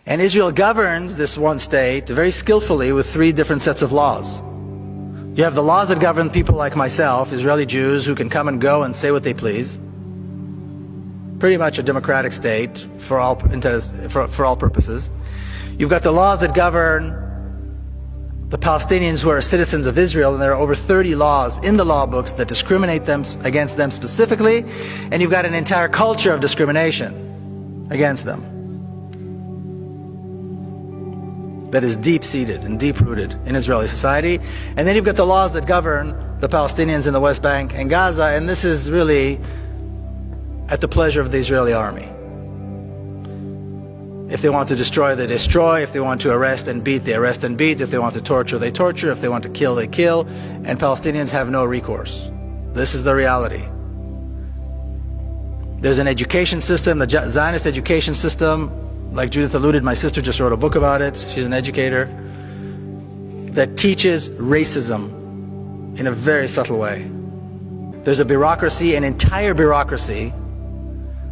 And Israel governs this one state very skillfully with three different sets of laws. You have the laws that govern people like myself, Israeli Jews, who can come and go and say what they please. Pretty much a democratic state for all purposes. You've got the laws that govern the Palestinians who are citizens of Israel, and there are over 30 laws in the law books that discriminate against them specifically, and you've got an entire culture of discrimination against them that is deep-seated and deep-rooted in Israeli society. And then you've got the laws that govern the Palestinians in the West Bank and Gaza, and this is really at the pleasure of the Israeli army. If they want to destroy, they destroy. If they want to arrest and beat, they arrest and beat. If they want to torture, they torture. If they want to kill, they kill. And Palestinians have no recourse. This is the reality. There's an education system, the Zionist education system, like Judith alluded, my sister just wrote a book about it. She's an educator, that teaches racism in a very subtle way. There's a bureaucracy, an entire bureaucracy,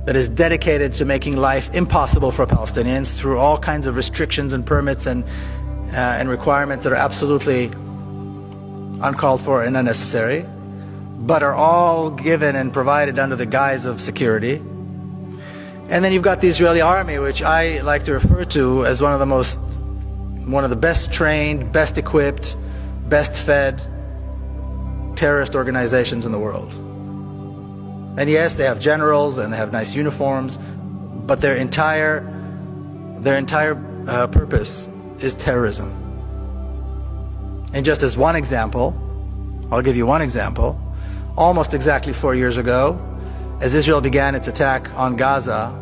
that is dedicated to making life impossible for Palestinians through all kinds of restrictions and permits and requirements that are absolutely uncalled for and unnecessary, but are all given and provided under the guise of security. And then you've got the Israeli army, which I like to refer to as one of the best trained, best equipped, best fed terrorist organizations in the world. And yes, they have generals and they have nice uniforms, but their entire purpose is terrorism. And just as one example, I'll give you one example. Almost exactly 4 years ago, as Israel began its attack on Gaza,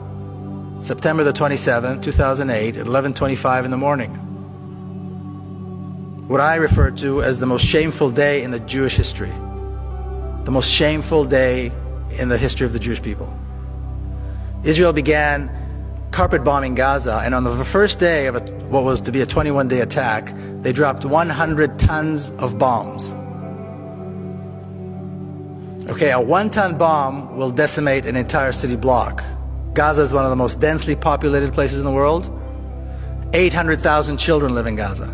September the 27th, 2008, at 11:25 in the morning, what I refer to as the most shameful day in the Jewish history, the most shameful day in the history of the Jewish people. Israel began carpet bombing Gaza, and on the first day of what was to be a 21-day attack, they dropped 100 tons of bombs. Okay, a 1-ton bomb will decimate an entire city block. Gaza is one of the most densely populated places in the world. 800,000 children live in Gaza.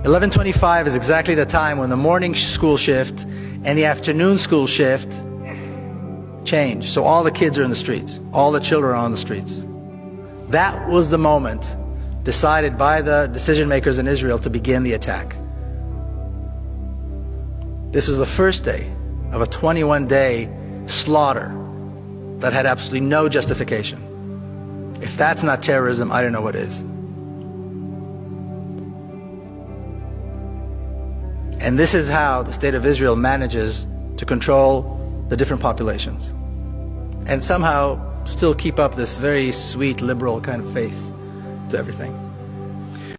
11:25 is exactly the time when the morning school shift and the afternoon school shift change. So all the kids are in the streets. All the children are on the streets. That was the moment decided by the decision makers in Israel to begin the attack. This was the first day of a 21-day slaughter that had absolutely no justification. If that's not terrorism, I don't know what is. And this is how the state of Israel manages to control the different populations and somehow still keep up this very sweet liberal kind of face to everything.